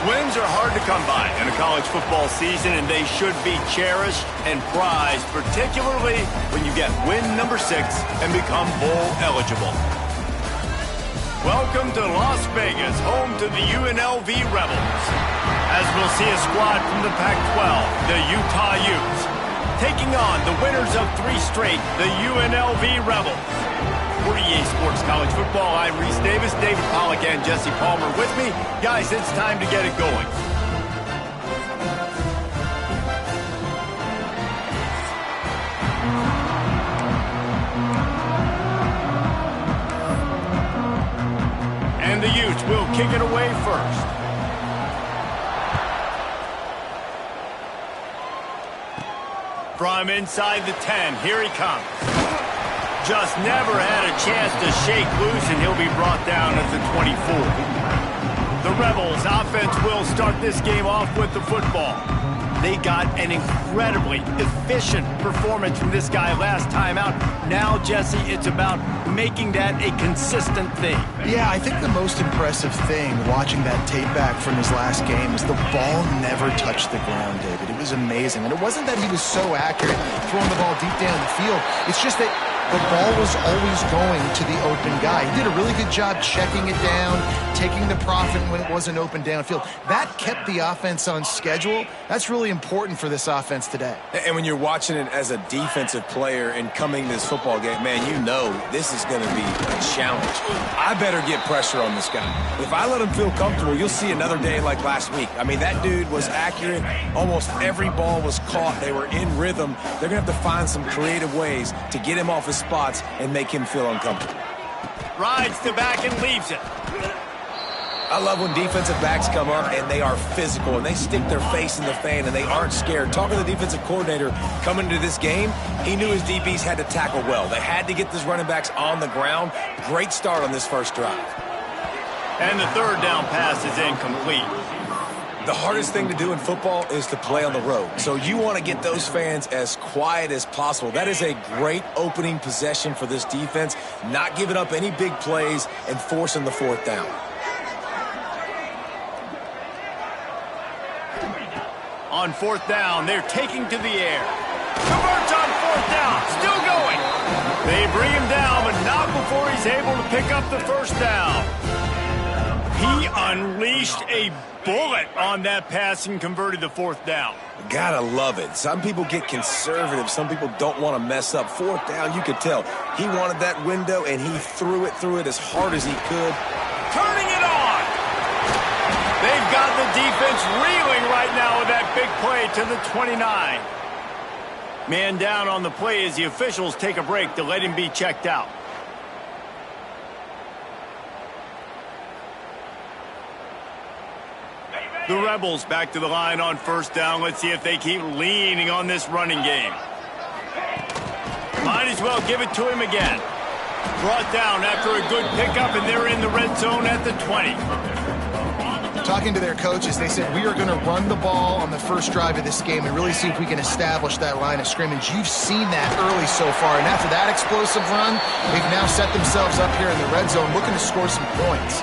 Wins are hard to come by in a college football season, and they should be cherished and prized, particularly when you get win number 6 and become bowl eligible. Welcome to Las Vegas, home to the UNLV Rebels. As we'll see a squad from the Pac-12, the Utah Utes, taking on the winners of 3 straight, the UNLV Rebels. For EA Sports College Football, I'm Reese Davis, David Pollack, and Jesse Palmer with me. Guys, it's time to get it going. And the Utes will kick it away first. From inside the 10, here he comes. Just never had a chance to shake loose, and he'll be brought down at the 24. The Rebels offense will start this game off with the football. They got an incredibly efficient performance from this guy last time out. Now, Jesse, it's about making that a consistent thing. Yeah, I think the most impressive thing watching that tape back from his last game is the ball never touched the ground, David. It was amazing. And it wasn't that he was so accurate throwing the ball deep down the field. It's just that the ball was always going to the open guy. He did a really good job checking it down, taking the profit when it wasn't open downfield. That kept the offense on schedule. That's really important for this offense today. And when you're watching it as a defensive player and coming to this football game, man, you know this is going to be a challenge. I better get pressure on this guy. If I let him feel comfortable, you'll see another day like last week. I mean, that dude was accurate. Almost every ball was caught. They were in rhythm. They're going to have to find some creative ways to get him off his spots and make him feel uncomfortable. Rides to back and leaves it. I love when defensive backs come up and they are physical and they stick their face in the fan and they aren't scared. Talking to the defensive coordinator coming into this game, he knew his DBs had to tackle well. They had to get these running backs on the ground. Great start on this first drive. And the third down pass is incomplete. The hardest thing to do in football is to play on the road. So you want to get those fans as quiet as possible. That is a great opening possession for this defense, not giving up any big plays and forcing the 4th down. On 4th down, they're taking to the air. Converts on 4th down, still going. They bring him down, but not before he's able to pick up the 1st down. He unleashed a bullet on that pass and converted the 4th down. Gotta love it. Some people get conservative. Some people don't want to mess up. 4th down, you could tell. He wanted that window, and he threw it as hard as he could. Turning it on. They've got the defense reeling right now with that big play to the 29. Man down on the play as the officials take a break to let him be checked out. The Rebels back to the line on 1st down. Let's see if they keep leaning on this running game. Might as well give it to him again. Brought down after a good pickup, and they're in the red zone at the 20. Talking to their coaches, they said, we are going to run the ball on the first drive of this game and really see if we can establish that line of scrimmage. You've seen that early so far, and after that explosive run, they've now set themselves up here in the red zone looking to score some points.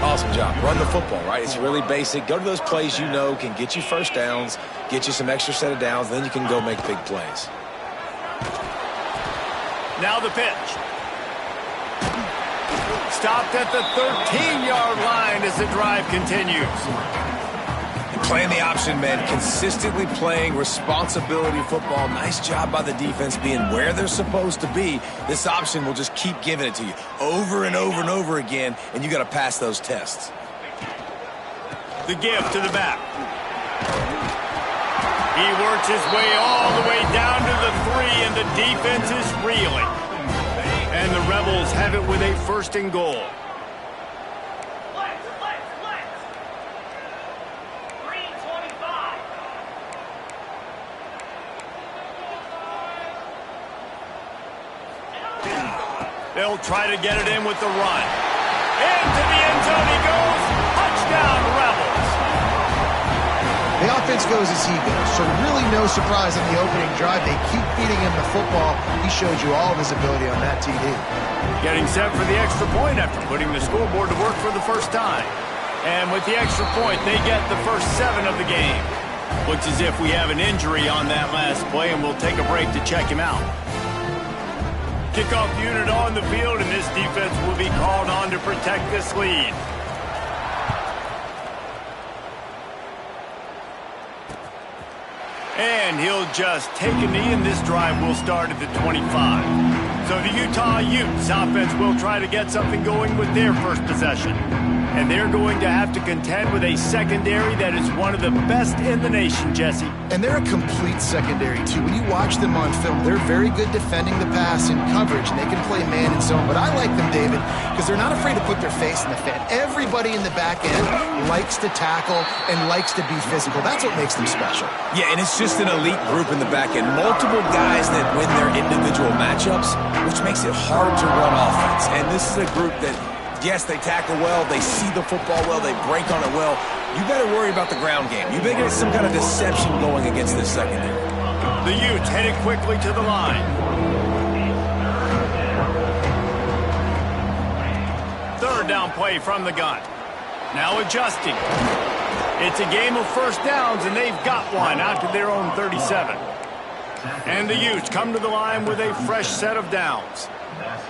Awesome job. Run the football, right? It's really basic. Go to those plays you know can get you 1st downs, get you some extra set of downs, then you can go make big plays. Now the pitch. Stopped at the 13-yard line as the drive continues. Playing the option, man. Consistently playing responsibility football. Nice job by the defense being where they're supposed to be. This option will just keep giving it to you over and over and over again, and you got to pass those tests. The give to the back. He works his way all the way down to the 3, and the defense is reeling. And the Rebels have it with a 1st and goal. They'll try to get it in with the run. Into the end zone he goes. Touchdown, Rebels. The offense goes as he goes, so really no surprise on the opening drive. They keep feeding him the football. He showed you all of his ability on that TD. Getting set for the extra point after putting the scoreboard to work for the first time. And with the extra point, they get the first 7 of the game. Looks as if we have an injury on that last play, and we'll take a break to check him out. Kickoff unit on the field, and this defense will be called on to protect this lead. And he'll just take a knee, and this drive will start at the 25. So the Utah Utes offense will try to get something going with their first possession. And they're going to have to contend with a secondary that is one of the best in the nation, Jesse. And they're a complete secondary, too. When you watch them on film, they're very good defending the pass in coverage, and they can play man and zone. But I like them, David, because they're not afraid to put their face in the fan. Everybody in the back end likes to tackle and likes to be physical. That's what makes them special. Yeah, and it's just an elite group in the back end. Multiple guys that win their individual matchups, which makes it hard to run offense. And this is a group that, yes, they tackle well, they see the football well, they break on it well. You better worry about the ground game. You better get some kind of deception going against this secondary. The Utes headed quickly to the line. Third down play from the gun. Now adjusting. It's a game of first downs, and they've got one out to their own 37. And the Utes come to the line with a fresh set of downs.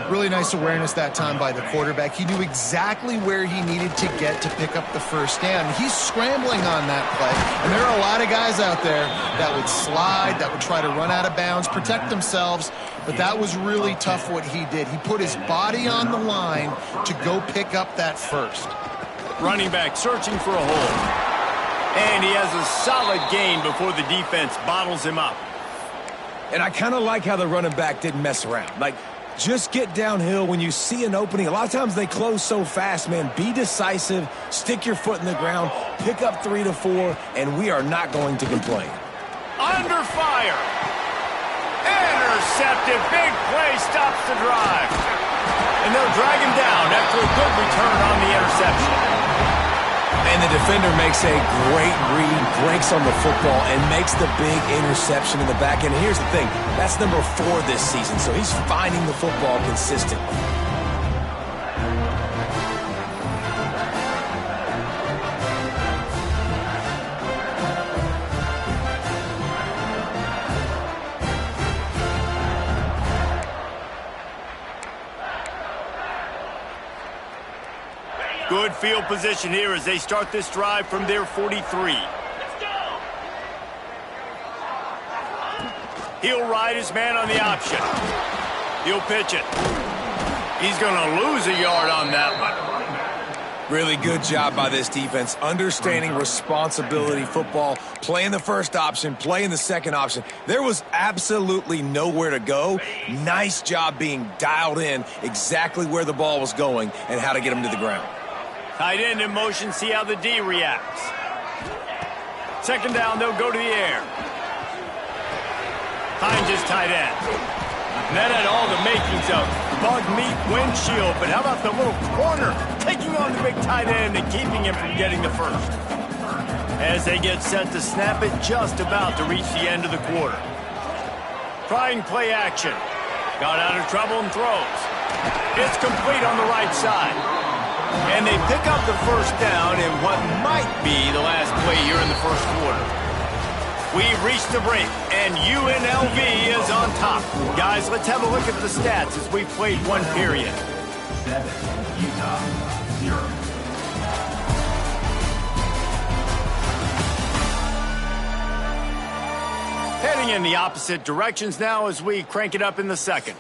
Really nice awareness that time by the quarterback. He knew exactly where he needed to get to pick up the first down. He's scrambling on that play. And there are a lot of guys out there that would slide, that would try to run out of bounds, protect themselves. But that was really tough what he did. He put his body on the line to go pick up that first. Running back searching for a hole. And he has a solid gain before the defense bottles him up. And I kind of like how the running back didn't mess around. Just get downhill when you see an opening. A lot of times they close so fast, man. Be decisive, stick your foot in the ground, pick up 3 to 4, and we are not going to complain. Under fire. Intercepted. Big play stops the drive. And they'll drag him down after a good return on the interception. And the defender makes a great read, breaks on the football, and makes the big interception in the back end. Here's the thing, that's number 4 this season, so he's finding the football consistently. Good field position here as they start this drive from their 43. He'll ride his man on the option. He'll pitch it. He's going to lose a yard on that one. Really good job by this defense, understanding responsibility football, playing the first option, playing the second option. There was absolutely nowhere to go. Nice job being dialed in exactly where the ball was going and how to get him to the ground. Tight end in motion, see how the D reacts. Second down, they'll go to the air. Hines is tight end. And that had all the makings of bug meat windshield, but how about the little corner taking on the big tight end and keeping him from getting the first? As they get set to snap it, just about to reach the end of the quarter. Trying play action. Got out of trouble and throws. It's complete on the right side. And they pick up the first down in what might be the last play here in the first quarter. We've reached the break, and UNLV is on top. Guys, let's have a look at the stats as we've played one period. 7, Utah, 0. Heading in the opposite directions now as we crank it up in the second.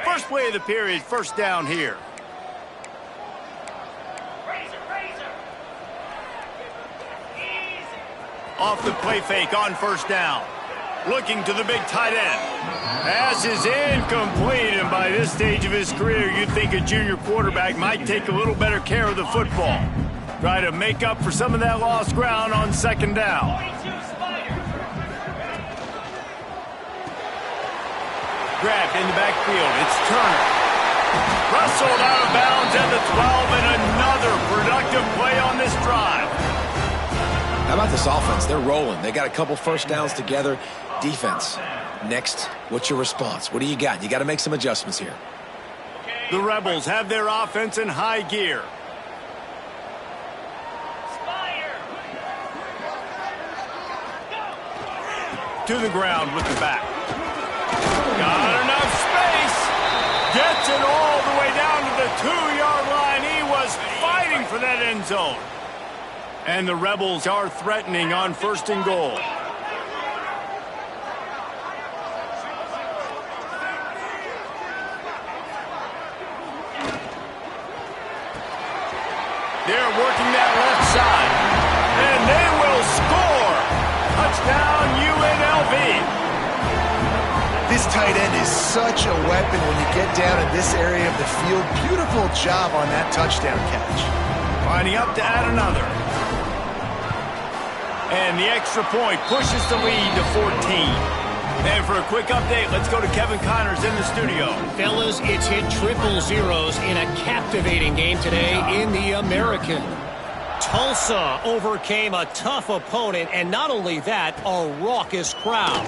First play of the period, first down here. Off the play fake on first down. Looking to the big tight end. Pass is incomplete, and by this stage of his career, you'd think a junior quarterback might take a little better care of the football. Try to make up for some of that lost ground on second down. Grabbed in the backfield. It's Turner. Wrestled out of bounds at the 12, and another productive play on this drive. How about this offense? They're rolling. They got a couple first downs together. Defense. Next, what's your response? What do you got? You got to make some adjustments here. The Rebels have their offense in high gear. To the ground with the back. Got enough space. Gets it all the way down to the 2-yard line. He was fighting for that end zone. And the Rebels are threatening on 1st and goal. They're working that left side. And they will score. Touchdown UNLV. This tight end is such a weapon when you get down in this area of the field. Beautiful job on that touchdown catch. Lining up to add another. And the extra point pushes the lead to 14. And for a quick update, let's go to Kevin Connors in the studio. Fellas, it's hit triple zeros in a captivating game today in the American. Tulsa overcame a tough opponent, and not only that, a raucous crowd.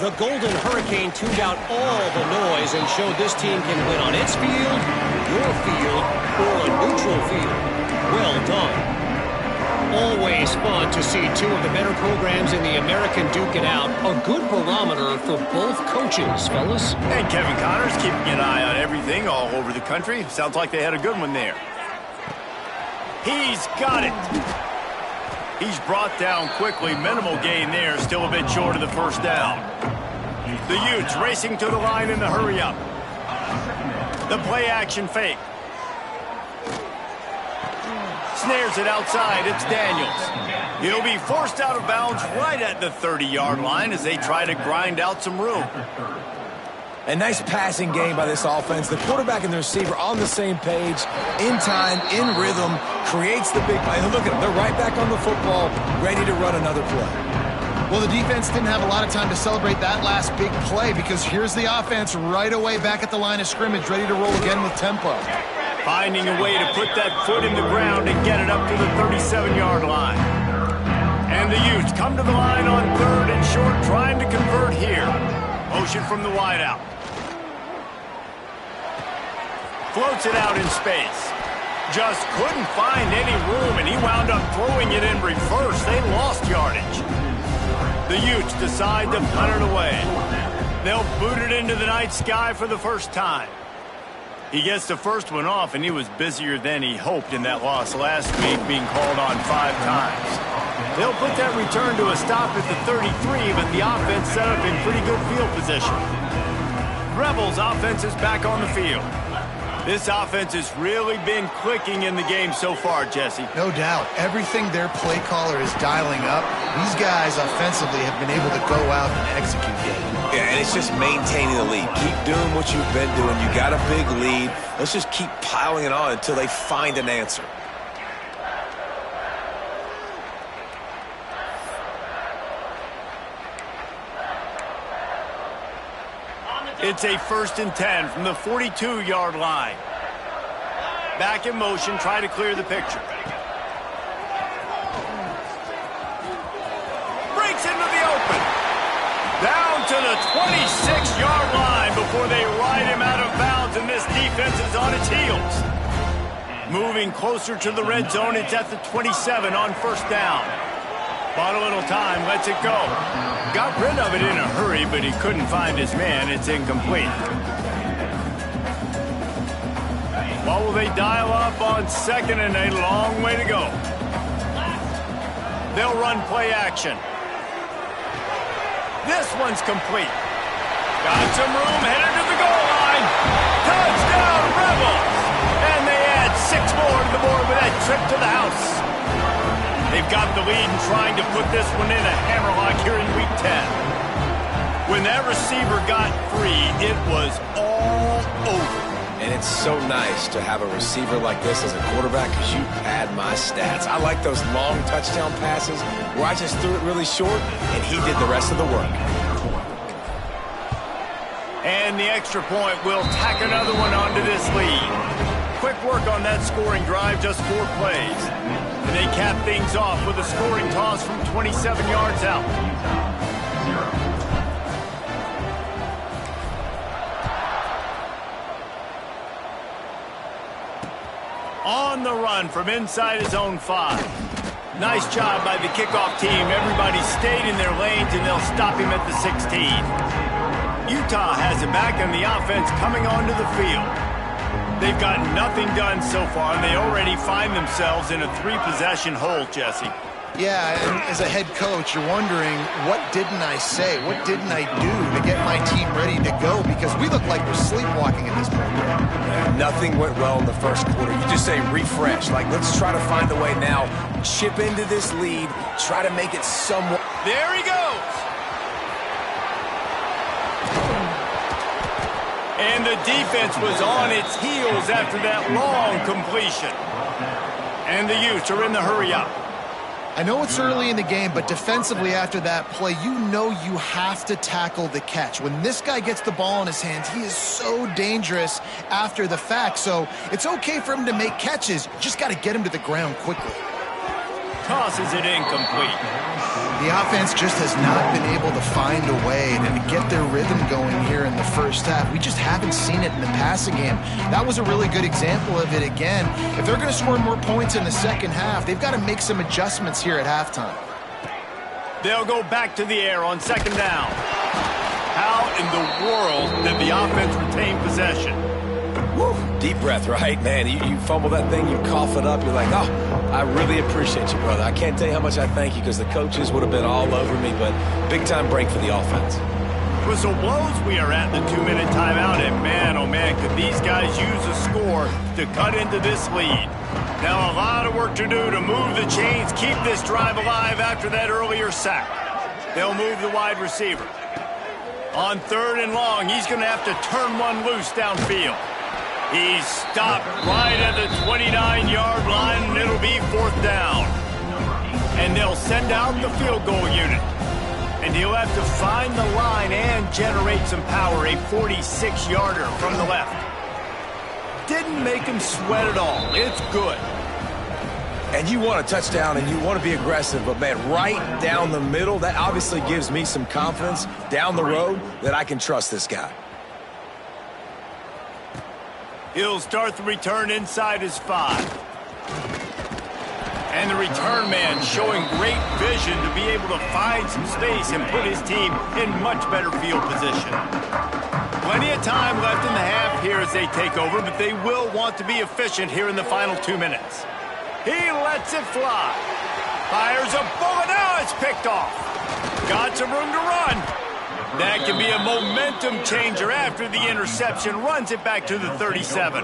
The Golden Hurricane tuned out all the noise and showed this team can win on its field, your field, or a neutral field. Well done. Always fun to see two of the better programs in the American duke it out. A good barometer for both coaches, fellas. And Kevin Connors keeping an eye on everything all over the country. Sounds like they had a good one there. He's got it. He's brought down quickly. Minimal gain there. Still a bit short of the 1st down. The Utes racing to the line in the hurry-up. The play-action fake. Snares it outside. It's Daniels. He'll be forced out of bounds right at the 30-yard line as they try to grind out some room. A nice passing game by this offense. The quarterback and the receiver on the same page, in time, in rhythm, creates the big play. Look at them. They're right back on the football, ready to run another play. Well, the defense didn't have a lot of time to celebrate that last big play because here's the offense right away back at the line of scrimmage, ready to roll again with tempo. Finding a way to put that foot in the ground and get it up to the 37-yard line. And the Utes come to the line on 3rd and short, trying to convert here. Motion from the wideout. Floats it out in space. Just couldn't find any room, and he wound up throwing it in reverse. They lost yardage. The Utes decide to punt it away. They'll boot it into the night sky for the first time. He gets the first one off, and he was busier than he hoped in that loss last week, being called on 5 times. They'll put that return to a stop at the 33, but the offense set up in pretty good field position. Rebels offense is back on the field. This offense has really been clicking in the game so far, Jesse. No doubt. Everything their play caller is dialing up, these guys offensively have been able to go out and execute it. Yeah, and it's just maintaining the lead. Keep doing what you've been doing. You got a big lead. Let's just keep piling it on until they find an answer. It's a 1st and 10 from the 42-yard line. Back in motion, try to clear the picture. Breaks into the open. Down to the 26-yard line before they ride him out of bounds, and this defense is on its heels. Moving closer to the red zone, it's at the 27 on 1st down. Bought a little time, lets it go. Got rid of it in a hurry, but he couldn't find his man. It's incomplete. What will they dial up on 2nd and a long way to go? They'll run play action. This one's complete. Got some room, headed to the goal line. Touchdown, Rebels! And they add 6 more to the board with that trip to the house. They've got the lead and trying to put this one in a hammerlock here in Week 10. When that receiver got free, it was all over. And it's so nice to have a receiver like this as a quarterback because you pad my stats. I like those long touchdown passes where I just threw it really short and he did the rest of the work. And the extra point will tack another one onto this lead. Quick work on that scoring drive, just 4 plays. And they cap things off with a scoring toss from 27 yards out. On the run from inside his own 5. Nice job by the kickoff team. Everybody stayed in their lanes, and they'll stop him at the 16. Utah has it back, and the offense coming onto the field. They've got nothing done so far, and they already find themselves in a 3-possession hole, Jesse. Yeah, and as a head coach, you're wondering, what didn't I say? What didn't I do to get my team ready to go? Because we look like we're sleepwalking at this point. Yeah, nothing went well in the first quarter. You just say refresh. Like, let's try to find a way now. Chip into this lead. Try to make it somewhat. There he goes. And the defense was on its heels after that long completion. And the Utes are in the hurry-up. I know it's early in the game, but defensively after that play, you know you have to tackle the catch. When this guy gets the ball in his hands, he is so dangerous after the fact. So it's okay for him to make catches. You just got to get him to the ground quickly. Tosses it incomplete. The offense just has not been able to find a way to get their rhythm going here in the first half. We just haven't seen it in the passing game. That was a really good example of it again. If they're going to score more points in the second half, they've got to make some adjustments here at halftime. They'll go back to the air on second down. How in the world did the offense retain possession? Woo, deep breath, right? Man, you fumble that thing, you cough it up, you're like, oh, I really appreciate you, brother. I can't tell you how much I thank you because the coaches would have been all over me, but big-time break for the offense. Whistle blows, we are at the 2-minute timeout, and man, oh man, could these guys use a score to cut into this lead. Now a lot of work to do to move the chains, keep this drive alive after that earlier sack. They'll move the wide receiver. On 3rd and long, he's going to have to turn one loose downfield. He's stopped right at the 29-yard line, and it'll be 4th down. And they'll send out the field goal unit. And he'll have to find the line and generate some power, a 46-yarder from the left. Didn't make him sweat at all. It's good. And you want a touchdown and you want to be aggressive, but man, right down the middle, that obviously gives me some confidence down the road that I can trust this guy. He'll start the return inside his 5. And the return man showing great vision to be able to find some space and put his team in much better field position. Plenty of time left in the half here as they take over, but they will want to be efficient here in the final 2 minutes. He lets it fly. Fires a bullet. Now it's picked off. Got some room to run. That can be a momentum changer after the interception. Runs it back to the 37.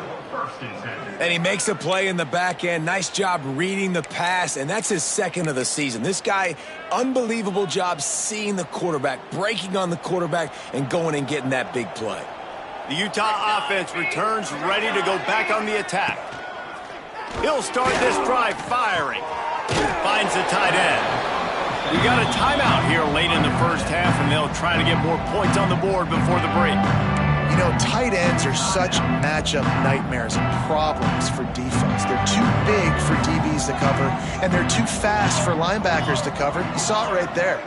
And he makes a play in the back end. Nice job reading the pass, and that's his 2nd of the season. This guy, unbelievable job seeing the quarterback, breaking on the quarterback, and going and getting that big play. The Utah offense returns ready to go back on the attack. He'll start this drive firing. Finds the tight end. We got a timeout here late in the first half, and they'll try to get more points on the board before the break. You know, tight ends are such matchup nightmares and problems for defense. They're too big for DBs to cover, and they're too fast for linebackers to cover. You saw it right there.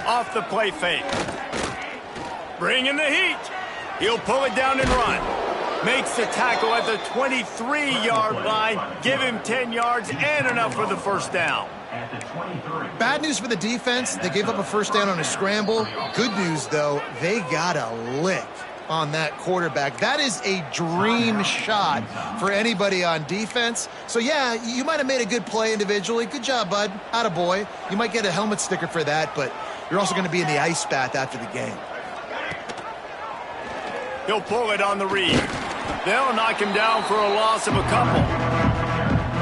Off the play fake. Bringing the heat. He'll pull it down and run. Makes the tackle at the 23-yard line. Give him 10 yards and enough for the first down. Bad news for the defense. They gave up a first down on a scramble. Good news, though, they got a lick on that quarterback. That is a dream shot for anybody on defense. So, yeah, you might have made a good play individually. Good job, bud. Attaboy. You might get a helmet sticker for that, but you're also going to be in the ice bath after the game. He'll pull it on the read. They'll knock him down for a loss of a couple.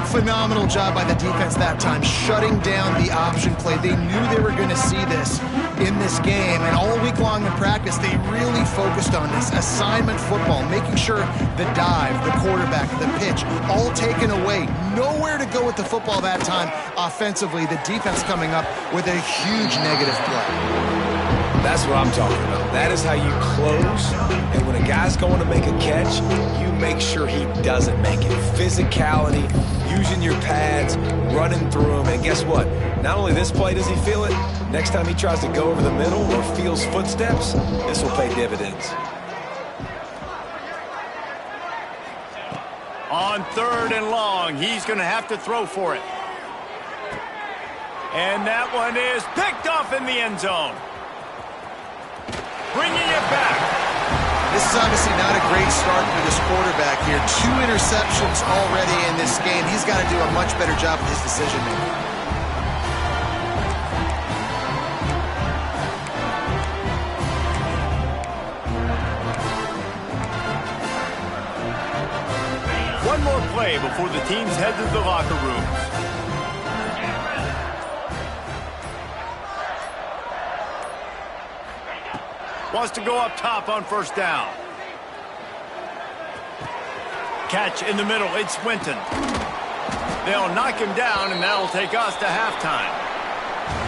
Phenomenal job by the defense that time, shutting down the option play. They knew they were going to see this in this game, and all week long in practice, they really focused on this assignment football, making sure the dive, the quarterback, the pitch, all taken away. Nowhere to go with the football that time offensively. The defense coming up with a huge negative play. That's what I'm talking about. That is how you close. And when a guy's going to make a catch, you make sure he doesn't make it. Physicality, using your pads, running through them. And guess what? Not only this play does he feel it, next time he tries to go over the middle or feels footsteps, this will pay dividends. On 3rd and long, he's going to have to throw for it. And that one is picked off in the end zone. Bringing it back. This is obviously not a great start for this quarterback here. 2 interceptions already in this game. He's got to do a much better job with his decision-making. One more play before the teams head to the locker rooms. Wants to go up top on 1st down. Catch in the middle. It's Winton. They'll knock him down, and that'll take us to halftime.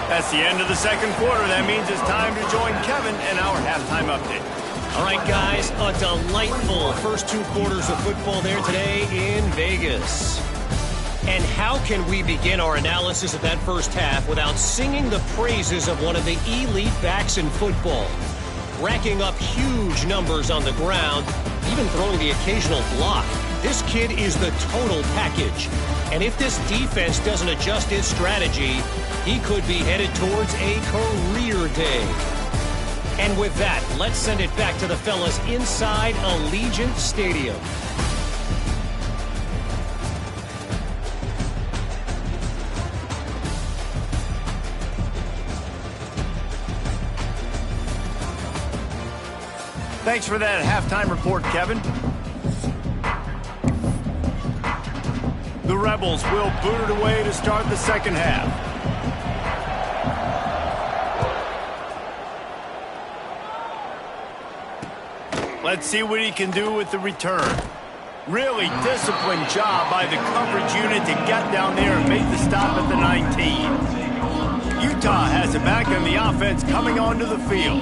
That's the end of the 2nd quarter. That means it's time to join Kevin in our halftime update. All right, guys, a delightful first 2 quarters of football there today in Vegas. And how can we begin our analysis of that first half without singing the praises of one of the elite backs in football? Racking up huge numbers on the ground, even throwing the occasional block. This kid is the total package. And if this defense doesn't adjust its strategy, he could be headed towards a career day. And with that, let's send it back to the fellas inside Allegiant Stadium. Thanks for that halftime report, Kevin. The Rebels will boot it away to start the 2nd half. Let's see what he can do with the return. Really disciplined job by the coverage unit to get down there and make the stop at the 19. Utah has it back in the offense coming onto the field.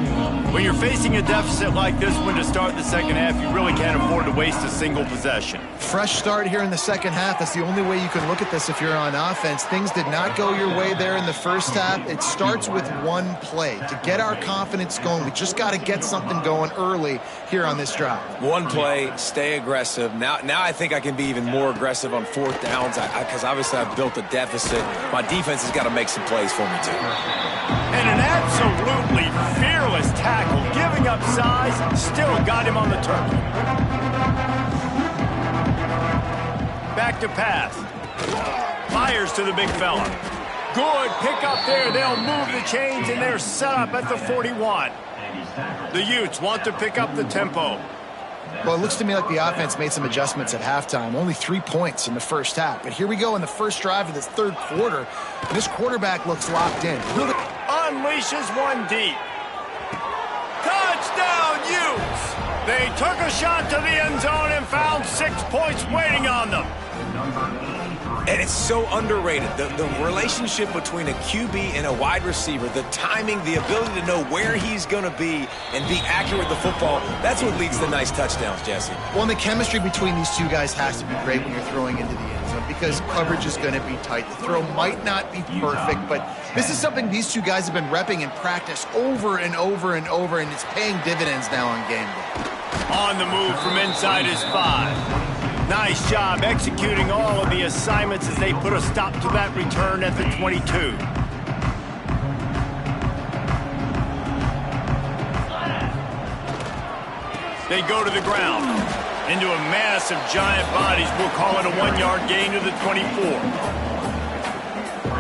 When you're facing a deficit like this one to start the 2nd half, you really can't afford to waste a single possession. Fresh start here in the 2nd half. That's the only way you can look at this if you're on offense. Things did not go your way there in the first half. It starts with one play. To get our confidence going, we just got to get something going early here on this drive. One play, stay aggressive. Now I think I can be even more aggressive on 4th downs because obviously I've built a deficit. My defense has got to make some plays for me too. And an absolutely fearless tackle, giving up size, still got him on the turkey. Back to pass. Fires to the big fella. Good pick up there. They'll move the chains, and they're set up at the 41. The Utes want to pick up the tempo. Well, it looks to me like the offense made some adjustments at halftime. Only 3 points in the first half. But here we go in the first drive of this 3rd quarter. This quarterback looks locked in. Unleashes one deep. Touchdown, Utes! They took a shot to the end zone and found 6 points waiting on them. And it's so underrated. The relationship between a QB and a wide receiver, the timing, the ability to know where he's going to be and be accurate with the football, that's what leads to nice touchdowns, Jesse. Well, and the chemistry between these two guys has to be great when you're throwing into the end zone because coverage is going to be tight. The throw might not be perfect, but this is something these two guys have been repping in practice over and over and over, and it's paying dividends now on game day. On the move from inside his 5. Nice job executing all of the assignments as they put a stop to that return at the 22. They go to the ground. Into a mass of giant bodies. We'll call it a 1-yard gain to the 24.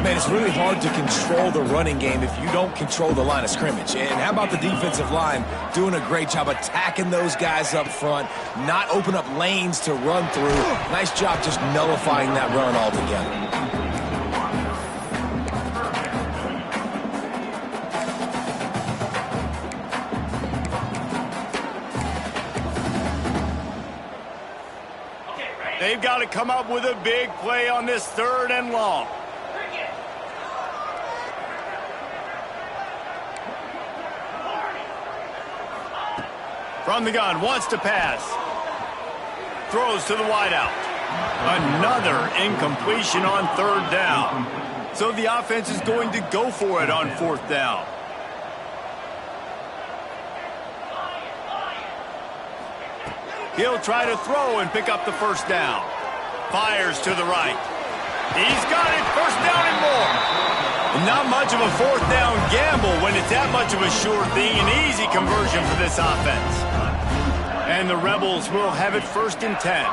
Man, it's really hard to control the running game if you don't control the line of scrimmage. And how about the defensive line doing a great job attacking those guys up front, not open up lanes to run through. Nice job just nullifying that run altogether. They've got to come up with a big play on this 3rd and long. From the gun, wants to pass. Throws to the wideout. Another incompletion on 3rd down. So the offense is going to go for it on 4th down. He'll try to throw and pick up the 1st down. Fires to the right. He's got it. First down and more. Not much of a fourth down gamble when it's that much of a sure thing. An easy conversion for this offense. And the Rebels will have it 1st and 10.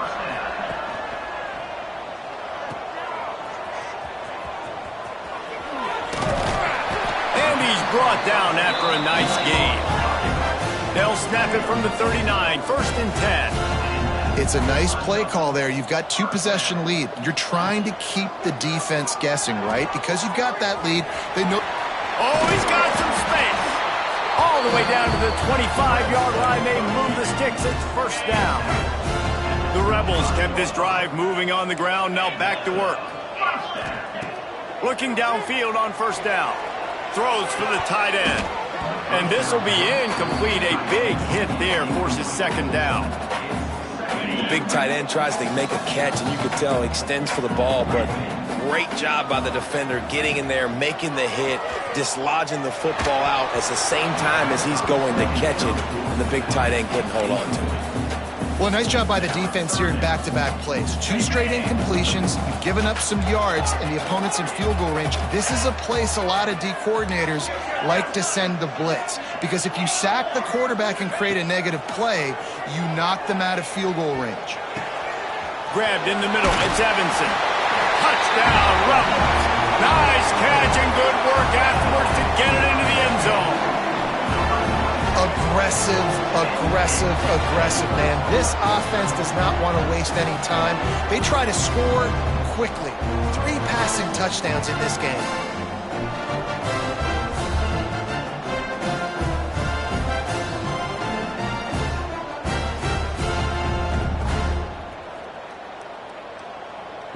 And he's brought down after a nice game. They'll snap it from the 39, 1st and 10. It's a nice play call there. You've got 2-possession lead. You're trying to keep the defense guessing, right? Because you've got that lead. They know. Oh, he's got some space. All the way down to the 25-yard line. They move the sticks. It's 1st down. The Rebels kept this drive moving on the ground. Now back to work. Looking downfield on 1st down. Throws for the tight end. And this will be incomplete. A big hit there forces 2nd down. The big tight end tries to make a catch, and you can tell he extends for the ball, but great job by the defender getting in there, making the hit, dislodging the football out at the same time as he's going to catch it, and the big tight end couldn't hold on to it. Well, nice job by the defense here in back-to-back plays. 2 straight incompletions. You've given up some yards, and the opponent's in field goal range. This is a place a lot of D coordinators like to send the blitz, because if you sack the quarterback and create a negative play, you knock them out of field goal range. Grabbed in the middle. It's Evanson. Touchdown, Rebels. Nice catch and good work afterwards to get it into the end zone. Aggressive, man. This offense does not want to waste any time. They try to score quickly. 3 passing touchdowns in this game.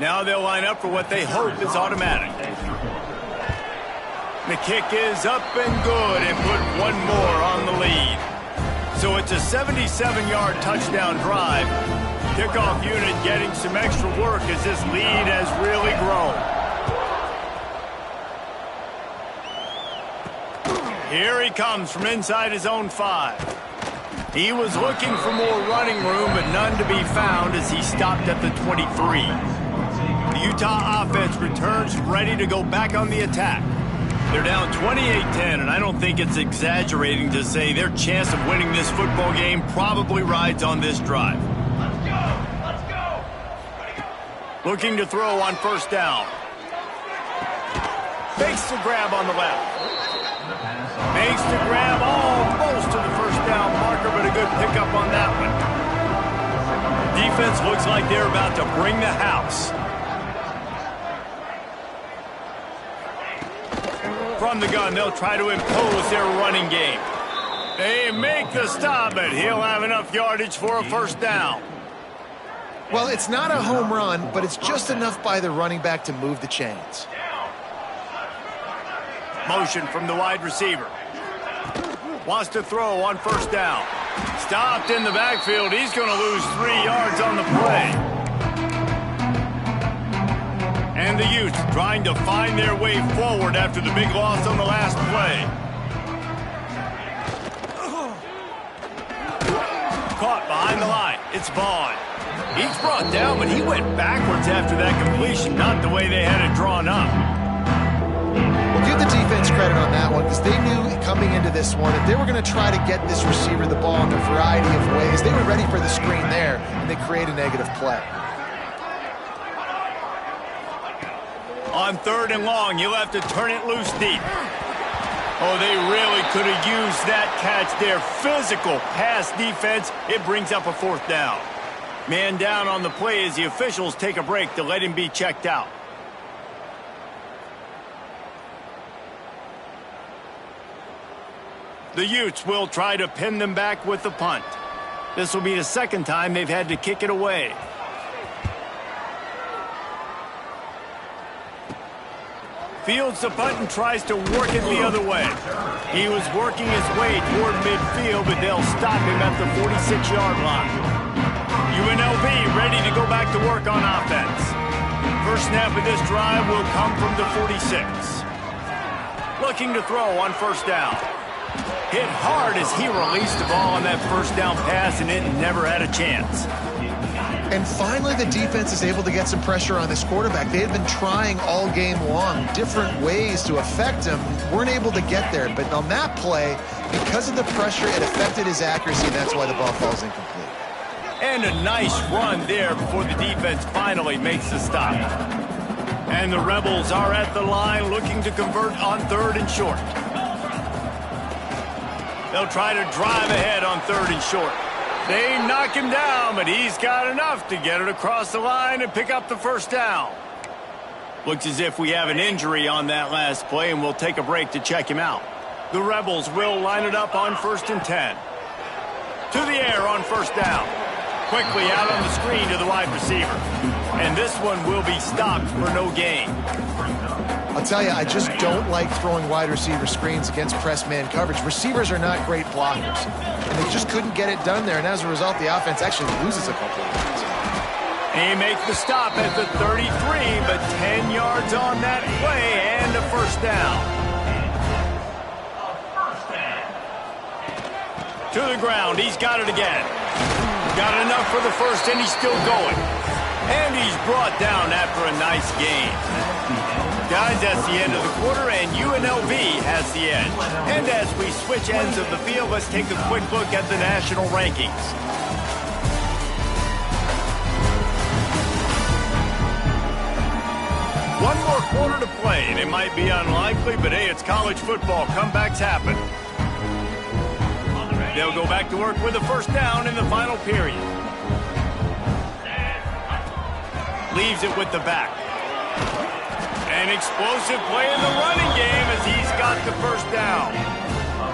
Now they'll line up for what they hope is automatic. The kick is up and good and put one more on the lead. So it's a 77-yard touchdown drive. Kickoff unit getting some extra work as this lead has really grown. Here he comes from inside his own 5. He was looking for more running room, but none to be found as he stopped at the 23. The Utah offense returns ready to go back on the attack. They're down 28-10, and I don't think it's exaggerating to say their chance of winning this football game probably rides on this drive. Let's go! Looking to throw on 1st down. Fakes the grab on the left. Makes the grab almost to the 1st down marker, but a good pickup on that one. Defense looks like they're about to bring the house. From the gun, they'll try to impose their running game. They make the stop, but he'll have enough yardage for a 1st down. Well, it's not a home run, but it's just enough by the running back to move the chains. Motion from the wide receiver. Wants to throw on 1st down. Stopped in the backfield. He's going to lose 3 yards on the play. And the Utes trying to find their way forward after the big loss on the last play. Caught behind the line. It's Vaughn. He's brought down, but he went backwards after that completion, not the way they had it drawn up. Well, give the defense credit on that one, because they knew coming into this one that they were going to try to get this receiver the ball in a variety of ways. They were ready for the screen there, and they create a negative play. On 3rd and long, you'll have to turn it loose deep. Oh, they really could have used that catch there. Physical pass defense. It brings up a 4th down. Man down on the play as the officials take a break to let him be checked out. The Utes will try to pin them back with the punt. This will be the 2nd time they've had to kick it away. Fields the punt and tries to work it the other way. He was working his way toward midfield, but they'll stop him at the 46-yard line. UNLV ready to go back to work on offense. First snap of this drive will come from the 46. Looking to throw on 1st down. Hit hard as he released the ball on that 1st down pass, and it never had a chance. And finally, the defense is able to get some pressure on this quarterback. They had been trying all game long different ways to affect him, weren't able to get there. But on that play, because of the pressure, it affected his accuracy, and that's why the ball falls incomplete. And a nice run there before the defense finally makes the stop. And the Rebels are at the line looking to convert on 3rd and short. They'll try to drive ahead on 3rd and short. They knock him down, but he's got enough to get it across the line and pick up the first down. Looks as if we have an injury on that last play, and we'll take a break to check him out. The Rebels will line it up on 1st and 10. To the air on 1st down. Quickly out on the screen to the wide receiver. And this one will be stopped for no gain. I'll tell you, I just don't like throwing wide receiver screens against press man coverage. Receivers are not great blockers, and they just couldn't get it done there, and as a result, the offense actually loses a couple of yards. He makes the stop at the 33, but 10 yards on that play and a first down. To the ground, he's got it again. Got enough for the first, and he's still going. And he's brought down after a nice gain. Guys, that's the end of the quarter, and UNLV has the edge. And as we switch ends of the field, let's take a quick look at the national rankings. One more quarter to play, and it might be unlikely, but hey, it's college football. Comebacks happen. They'll go back to work with a first down in the final period. Leaves it with the back. An explosive play in the running game as he's got the first down.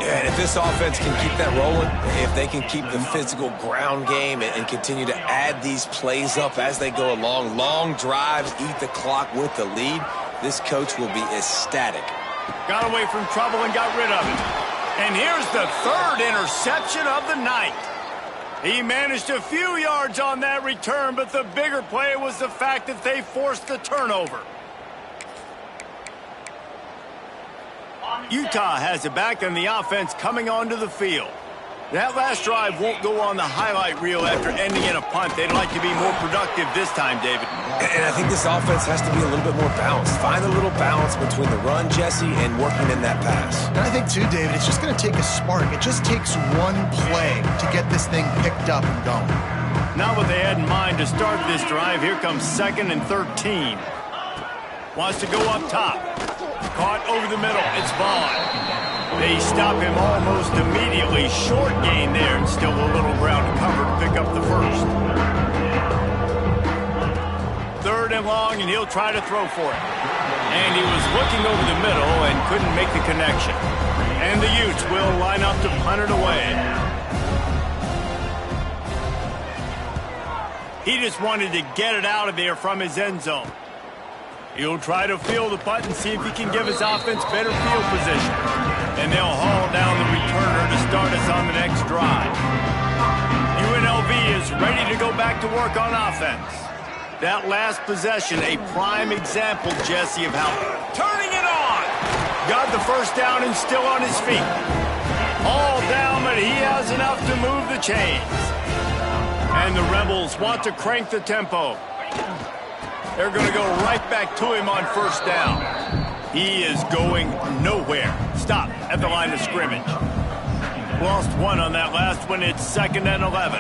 Yeah, and if this offense can keep that rolling, if they can keep the physical ground game and continue to add these plays up as they go along, long drives, eat the clock with the lead, this coach will be ecstatic. Got away from trouble and got rid of it. And here's the 3rd interception of the night. He managed a few yards on that return, but the bigger play was the fact that they forced the turnover. Utah has it back, and the offense coming onto the field. That last drive won't go on the highlight reel after ending in a punt. They'd like to be more productive this time, David. And I think this offense has to be a little bit more balanced. Find a little balance between the run, Jesse, and working in that pass. And I think, too, David, it's just going to take a spark. It just takes one play to get this thing picked up and going. Not what they had in mind to start this drive. Here comes 2nd and 13. Wants to go up top. Caught over the middle. It's Vaughn. They stop him almost immediately. Short gain there, and still a little ground to cover to pick up the first. 3rd and long, and he'll try to throw for it. And he was looking over the middle and couldn't make the connection. And the Utes will line up to punt it away. He just wanted to get it out of there from his end zone. He'll try to field the punt and see if he can give his offense better field position. And they'll haul down the returner to start us on the next drive. UNLV is ready to go back to work on offense. That last possession, a prime example, Jesse, of how turning it on. Got the first down and still on his feet. All down, but he has enough to move the chains. And the Rebels want to crank the tempo. They're going to go right back to him on first down. He is going nowhere. Stop at the line of scrimmage. Lost one on that last one. It's 2nd and 11.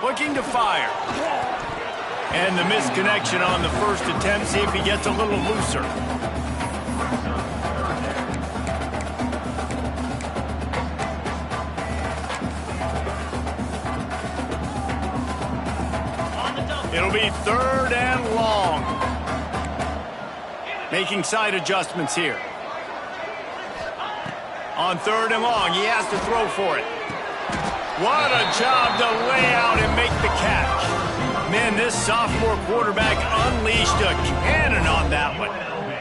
Looking to fire. And the misconnection on the first attempt. See if he gets a little looser. It'll be 3rd and long. Making side adjustments here. On 3rd and long, he has to throw for it. What a job to lay out and make the catch. Man, this sophomore quarterback unleashed a cannon on that one.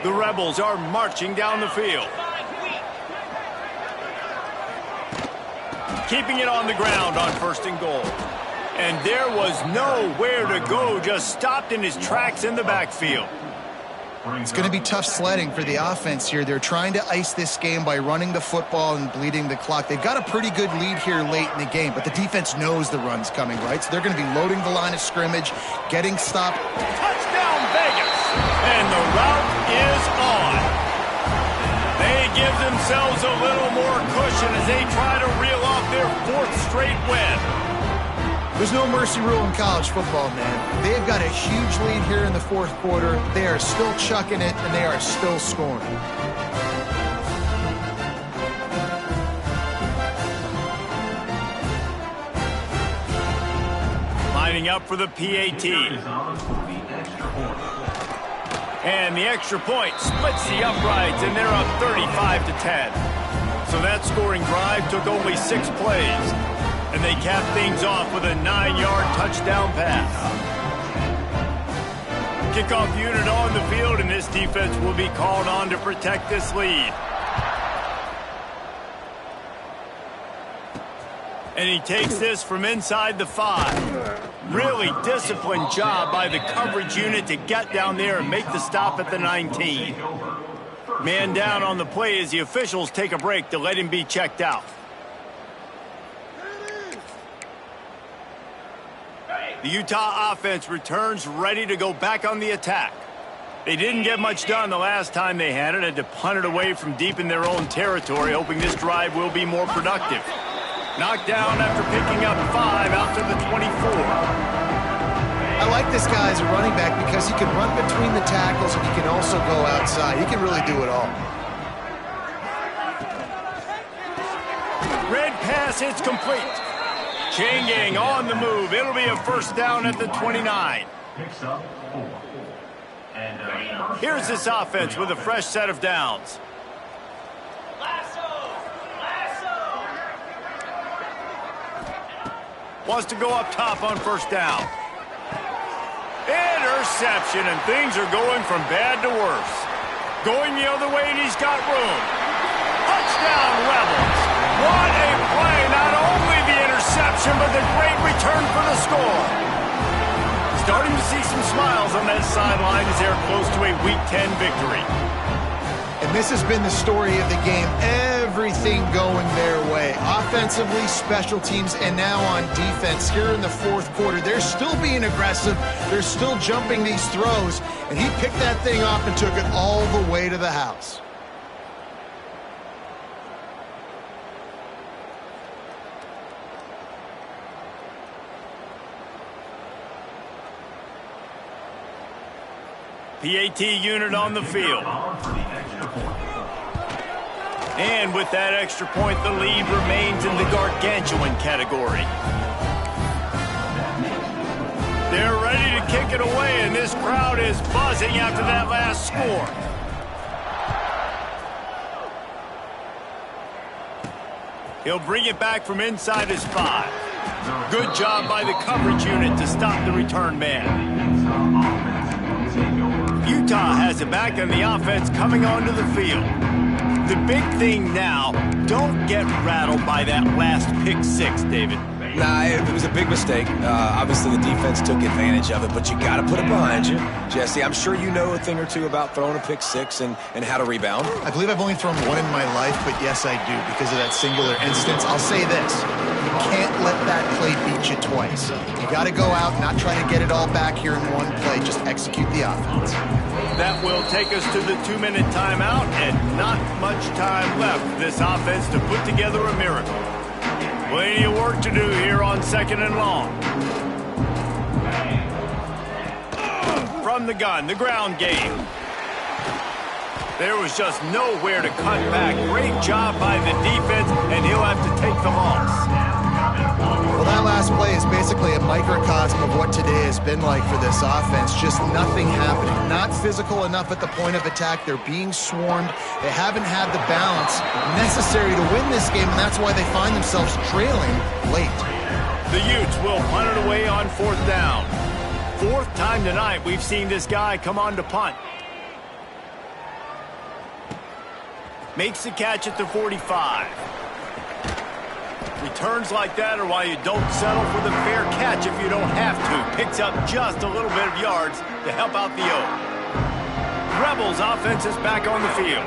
The Rebels are marching down the field. Keeping it on the ground on 1st and goal. And there was nowhere to go, just stopped in his tracks in the backfield. It's going to be tough sledding for the offense here. They're trying to ice this game by running the football and bleeding the clock. They've got a pretty good lead here late in the game, but the defense knows the run's coming, right? So they're going to be loading the line of scrimmage, getting stopped. Touchdown, Vegas! And the route is on. They give themselves a little more cushion as they try to reel off their 4th straight win. There's no mercy rule in college football, man. They've got a huge lead here in the 4th quarter. They are still chucking it, and they are still scoring. Lining up for the PAT. And the extra point splits the uprights, and they're up 35-10. So that scoring drive took only 6 plays. And they cap things off with a 9-yard touchdown pass. Kickoff unit on the field, and this defense will be called on to protect this lead. And he takes this from inside the 5. Really disciplined job by the coverage unit to get down there and make the stop at the 19. Man down on the play as the officials take a break to let him be checked out. The Utah offense returns ready to go back on the attack. They didn't get much done the last time they had it. Had to punt it away from deep in their own territory, hoping this drive will be more productive. Knocked down after picking up 5 out to the 24. I like this guy as a running back because he can run between the tackles and he can also go outside. He can really do it all. Red pass hits complete. Chain gang on the move. It'll be a 1st down at the 29. Here's this offense with a fresh set of downs. Wants to go up top on 1st down. Interception, and things are going from bad to worse. Going the other way, and he's got room. Touchdown, Rebels. What a play. Not only the interception, but the great return for the score. Starting to see some smiles on that sideline as they're close to a Week 10 victory. And this has been the story of the game. Everything going their way. Offensively, special teams, and now on defense here in the 4th quarter. They're still being aggressive. They're still jumping these throws. And he picked that thing off and took it all the way to the house. PAT unit on the field. And with that extra point, the lead remains in the gargantuan category. They're ready to kick it away, and this crowd is buzzing after that last score. He'll bring it back from inside his 5. Good job by the coverage unit to stop the return man. Utah has it back, and the offense coming onto the field. The big thing now, don't get rattled by that last pick 6, David. Nah, it was a big mistake. Obviously, the defense took advantage of it, but you got to put it behind you. Jesse, I'm sure you know a thing or two about throwing a pick 6 and how to rebound. I believe I've only thrown one in my life, but yes, I do, because of that singular instance. I'll say this. You can't let that play beat you twice. You got to go out, not try to get it all back here in one play. Just execute the offense. That will take us to the 2-minute timeout, and not much time left for this offense to put together a miracle. Plenty of work to do here on 2nd and long. From the gun, the ground game. There was just nowhere to cut back. Great job by the defense, and he'll have to take the loss. Well, that last play is basically a microcosm of what today has been like for this offense. Just nothing happening. Not physical enough at the point of attack. They're being swarmed. They haven't had the balance necessary to win this game, and that's why they find themselves trailing late. The Utes will punt it away on 4th down. 4th time tonight we've seen this guy come on to punt. Makes the catch at the 45. Returns like that are why you don't settle for the fair catch if you don't have to. Picks up just a little bit of yards to help out the O. Rebels offense is back on the field.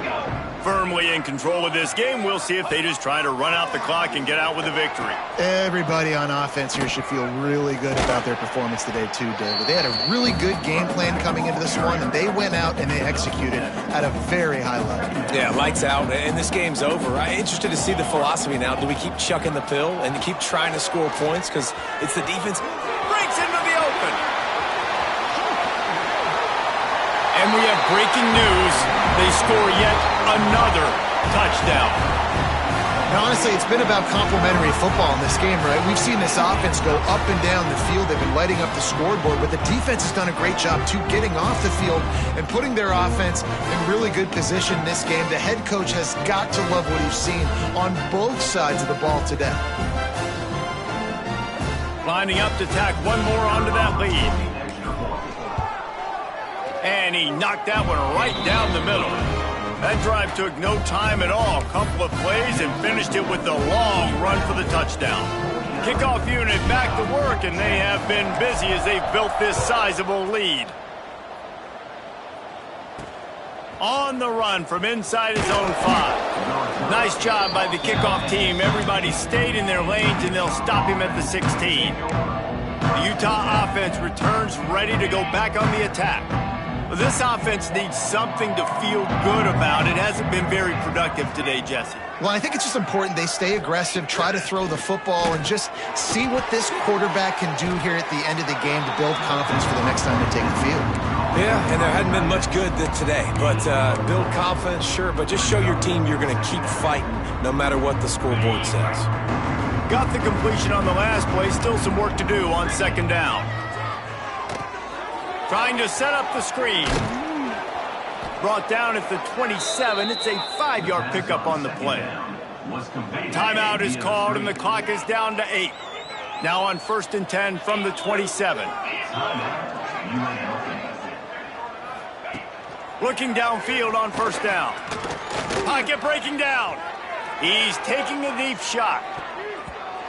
Firmly in control of this game. We'll see if they just try to run out the clock and get out with a victory. Everybody on offense here should feel really good about their performance today too, David. They had a really good game plan coming into this one, and they went out and they executed at a very high level. Yeah, lights out, and this game's over. I'm interested to see the philosophy now. Do we keep chucking the pill and keep trying to score points? Because it's the defense. Breaks into the open. And we have breaking news. They score yet another touchdown. Now, honestly, it's been about complementary football in this game, right? We've seen this offense go up and down the field. They've been lighting up the scoreboard, but the defense has done a great job, too, getting off the field and putting their offense in really good position in this game. The head coach has got to love what he's seen on both sides of the ball today. Lining up to tack one more onto that lead. And he knocked that one right down the middle. That drive took no time at all. A couple of plays and finished it with a long run for the touchdown. Kickoff unit back to work, and they have been busy as they've built this sizable lead. On the run from inside his own 5. Nice job by the kickoff team. Everybody stayed in their lanes, and they'll stop him at the 16. The Utah offense returns ready to go back on the attack. This offense needs something to feel good about. It hasn't been very productive today, Jesse. Well, I think it's just important they stay aggressive, try to throw the football, and just see what this quarterback can do here at the end of the game to build confidence for the next time they take the field. Yeah, and there hadn't been much good today. But build confidence, sure, but just show your team you're going to keep fighting no matter what the scoreboard says. Got the completion on the last play. Still some work to do on second down. Trying to set up the screen. Brought down at the 27. It's a 5-yard pickup on the play. Timeout is called, and the clock is down to 8. Now on 1st and 10 from the 27. Looking downfield on 1st down. Pocket breaking down. He's taking a deep shot.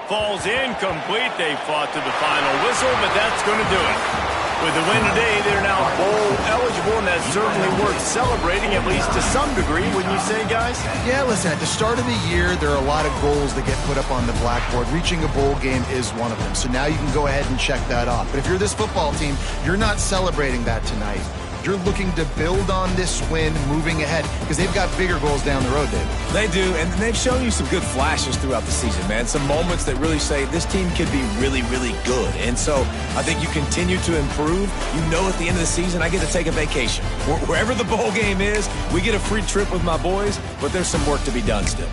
Falls incomplete. They fought to the final whistle, but that's going to do it. With the win today, they're now bowl eligible, and that's certainly worth celebrating, at least to some degree, wouldn't you say, guys? Yeah, listen, at the start of the year, there are a lot of goals that get put up on the blackboard. Reaching a bowl game is one of them. So now you can go ahead and check that off. But if you're this football team, you're not celebrating that tonight. You're looking to build on this win moving ahead because they've got bigger goals down the road, David. They do, and they've shown you some good flashes throughout the season, man. Some moments that really say this team could be really, really good. And so I think you continue to improve. You know at the end of the season, I get to take a vacation. Wherever the bowl game is, we get a free trip with my boys, but there's some work to be done still.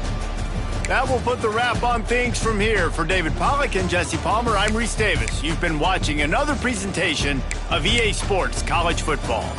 That will put the wrap on things from here. For David Pollack and Jesse Palmer, I'm Reese Davis. You've been watching another presentation of EA Sports College Football.